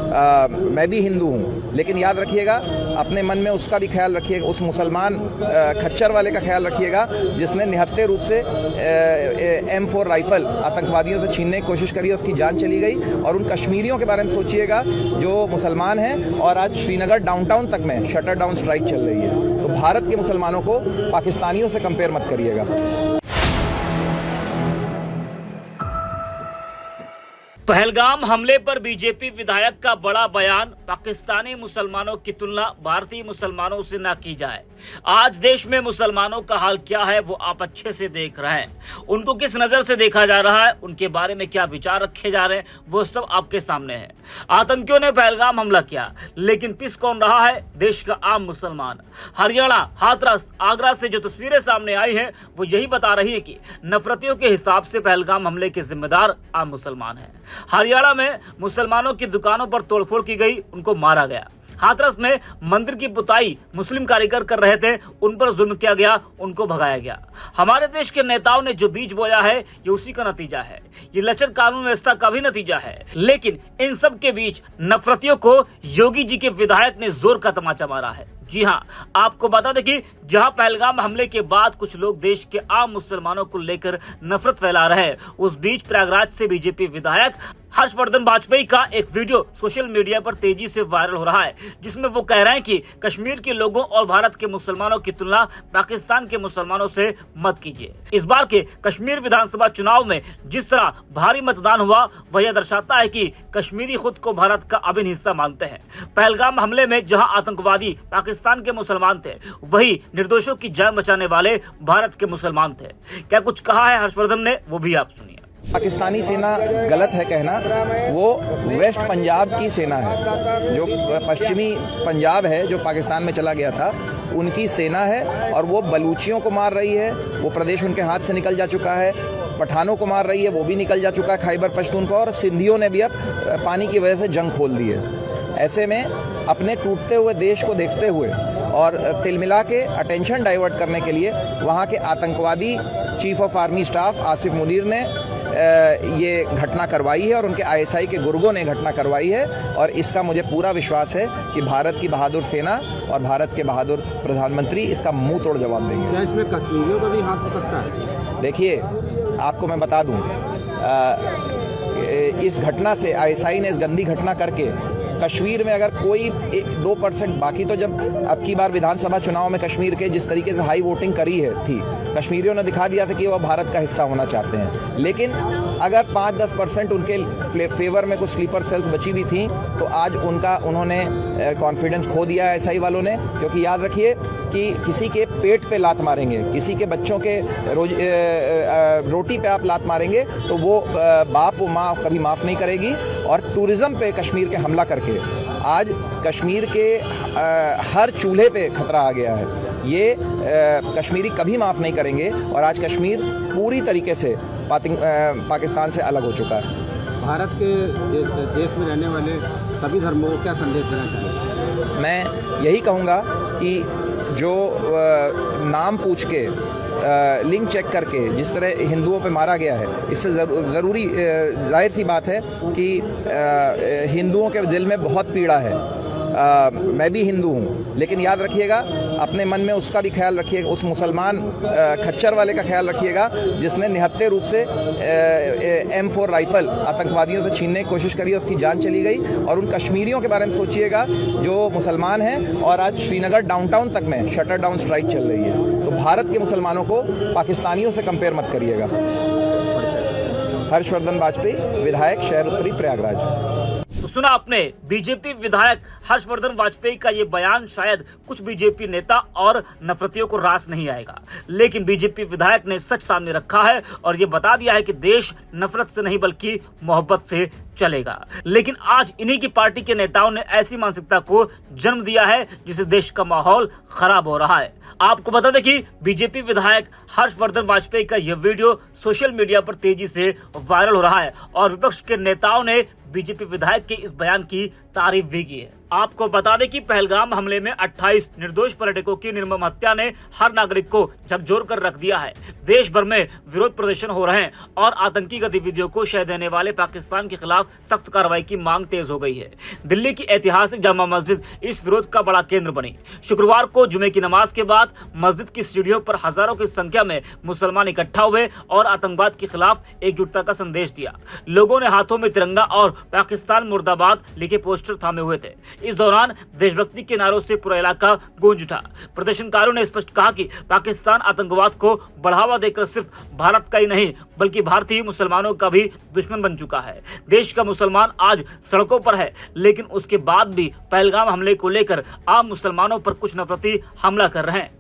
मैं भी हिंदू हूँ, लेकिन याद रखिएगा अपने मन में उसका भी ख्याल रखिएगा, उस मुसलमान खच्चर वाले का ख्याल रखिएगा जिसने निहत्थे रूप से M4 राइफल आतंकवादियों से छीनने की कोशिश करी, उसकी जान चली गई। और उन कश्मीरियों के बारे में सोचिएगा जो मुसलमान हैं और आज श्रीनगर डाउनटाउन तक में शटर डाउन स्ट्राइक चल रही है। तो भारत के मुसलमानों को पाकिस्तानियों से कंपेयर मत करिएगा। पहलगाम हमले पर बीजेपी विधायक का बड़ा बयान, पाकिस्तानी मुसलमानों की तुलना भारतीय मुसलमानों से न की जाए। आज देश में मुसलमानों का हाल क्या है वो आप अच्छे से देख रहे हैं। उनको किस नजर से देखा जा रहा है, उनके बारे में क्या विचार रखे जा रहे हैं, वो सब आपके सामने है। आतंकियों ने पहलगाम हमला किया, लेकिन पिस कौन रहा है? देश का आम मुसलमान। हरियाणा, हाथरस, आगरा से जो तस्वीरें सामने आई हैं वो यही बता रही है कि नफरतियों के हिसाब से पहलगाम हमले के जिम्मेदार आम मुसलमान हैं। हरियाणा में मुसलमानों की दुकानों पर तोड़फोड़ की गई, उनको मारा गया। हाथरस में मंदिर की पुताई मुस्लिम कारीगर कर रहे थे, उन पर जुल्म किया गया, उनको भगाया गया। हमारे देश के नेताओं ने जो बीज बोया है ये उसी का नतीजा है। ये लचर कानून व्यवस्था का भी नतीजा है। लेकिन इन सब के बीच नफरतियों को योगी जी के विधायक ने जोर का तमाचा मारा है। जी हाँ, आपको बता दें कि जहां पहलगाम हमले के बाद कुछ लोग देश के आम मुसलमानों को लेकर नफरत फैला रहे हैं, उस बीच प्रयागराज से बीजेपी विधायक हर्षवर्धन वाजपेयी का एक वीडियो सोशल मीडिया पर तेजी से वायरल हो रहा है, जिसमें वो कह रहे हैं कि कश्मीर के लोगों और भारत के मुसलमानों की तुलना पाकिस्तान के मुसलमानों से मत कीजिए। इस बार के कश्मीर विधानसभा चुनाव में जिस तरह भारी मतदान हुआ वह यह दर्शाता है कि कश्मीरी खुद को भारत का अभिन्न हिस्सा मानते हैं। पहलगाम हमले में जहां आतंकवादी पाकिस्तान के मुसलमान थे, वही निर्दोषों की जान बचाने वाले भारत के मुसलमान थे। क्या कुछ कहा है हर्षवर्धन ने, वो भी आप सुनिए। पाकिस्तानी सेना गलत है कहना, वो वेस्ट पंजाब की सेना है। जो पश्चिमी पंजाब है जो पाकिस्तान में चला गया था, उनकी सेना है और वो बलूचियों को मार रही है। वो प्रदेश उनके हाथ से निकल जा चुका है। पठानों को मार रही है, वो भी निकल जा चुका है खैबर पश्तूनख्वा, और सिंधियों ने भी अब पानी की वजह से जंग खोल दी है। ऐसे में अपने टूटते हुए देश को देखते हुए और तिलमिला के अटेंशन डाइवर्ट करने के लिए वहाँ के आतंकवादी chief of army staff Asif Munir ने ये घटना करवाई है और उनके ISI के गुर्गों ने घटना करवाई है। और इसका मुझे पूरा विश्वास है कि भारत की बहादुर सेना और भारत के बहादुर प्रधानमंत्री इसका मुंह तोड़ जवाब देंगे। क्या इसमें कश्मीरियों का भी हाथ हो सकता है? देखिए, आपको मैं बता दूं, इस घटना से ISI ने इस गंदी घटना करके कश्मीर में अगर कोई 2%, बाकी तो जब अब की बार विधानसभा चुनाव में कश्मीर के जिस तरीके से हाई वोटिंग करी है थी, कश्मीरियों ने दिखा दिया था कि वह भारत का हिस्सा होना चाहते हैं। लेकिन अगर 5-10% उनके फेवर में कुछ स्लीपर सेल्स बची भी थी, तो आज उन्होंने कॉन्फिडेंस खो दिया है SI वालों ने। क्योंकि याद रखिए कि किसी के पेट पे लात मारेंगे, किसी के बच्चों के रोटी पे आप लात मारेंगे तो वो बाप माँ कभी माफ़ नहीं करेगी। और टूरिज्म पे कश्मीर के हमला करके आज कश्मीर के हर चूल्हे पे खतरा आ गया है। ये कश्मीरी कभी माफ़ नहीं करेंगे। और आज कश्मीर पूरी तरीके से पाकिस्तान से अलग हो चुका है। भारत के देश में रहने वाले सभी धर्मों को क्या संदेश देना चाहिए? मैं यही कहूँगा कि जो नाम पूछ के लिंक चेक करके जिस तरह हिंदुओं पे मारा गया है, इससे ज़रूरी जाहिर सी बात है कि हिंदुओं के दिल में बहुत पीड़ा है। मैं भी हिंदू हूँ, लेकिन याद रखिएगा अपने मन में उसका भी ख्याल रखिएगा, उस मुसलमान खच्चर वाले का ख्याल रखिएगा जिसने निहत्थे रूप से M4 राइफल आतंकवादियों से छीनने की कोशिश करी, उसकी जान चली गई। और उन कश्मीरियों के बारे में सोचिएगा जो मुसलमान हैं और आज श्रीनगर डाउनटाउन तक में शटर डाउन स्ट्राइक चल रही है। तो भारत के मुसलमानों को पाकिस्तानियों से कंपेयर मत करिएगा। हर्षवर्धन वाजपेयी, विधायक, शहर उत्तरी, प्रयागराज। तो सुना आपने बीजेपी विधायक हर्षवर्धन वाजपेयी का ये बयान। शायद कुछ बीजेपी नेता और नफरतियों को रास नहीं आएगा, लेकिन बीजेपी विधायक ने सच सामने रखा है और ये बता दिया है कि देश नफरत से नहीं बल्कि मोहब्बत से चलेगा। लेकिन आज इन्हीं की पार्टी के नेताओं ने ऐसी मानसिकता को जन्म दिया है जिससे देश का माहौल खराब हो रहा है। आपको बता दें कि बीजेपी विधायक हर्षवर्धन वाजपेयी का यह वीडियो सोशल मीडिया पर तेजी से वायरल हो रहा है और विपक्ष के नेताओं ने बीजेपी विधायक के इस बयान की तारीफ भी की है। आपको बता दें कि पहलगाम हमले में 28 निर्दोष पर्यटकों की निर्मम हत्या ने हर नागरिक को झकझोर कर रख दिया है। देश भर में विरोध प्रदर्शन हो रहे हैं और आतंकी गतिविधियों को शह देने वाले पाकिस्तान के खिलाफ सख्त कार्रवाई की मांग तेज हो गई है। दिल्ली की ऐतिहासिक जामा मस्जिद इस विरोध का बड़ा केंद्र बनी। शुक्रवार को जुमे की नमाज के बाद मस्जिद की सीढ़ियों पर हजारों की संख्या में मुसलमान इकट्ठा हुए और आतंकवाद के खिलाफ एकजुटता का संदेश दिया। लोगों ने हाथों में तिरंगा और पाकिस्तान मुर्दाबाद लिखे पोस्टर थामे हुए थे। इस दौरान देशभक्ति के नारों से पूरा इलाका गूंज उठा। प्रदर्शनकारियों ने स्पष्ट कहा कि पाकिस्तान आतंकवाद को बढ़ावा देकर सिर्फ भारत का ही नहीं बल्कि भारतीय मुसलमानों का भी दुश्मन बन चुका है। देश का मुसलमान आज सड़कों पर है, लेकिन उसके बाद भी पहलगाम हमले को लेकर आम मुसलमानों पर कुछ नफरती हमला कर रहे हैं।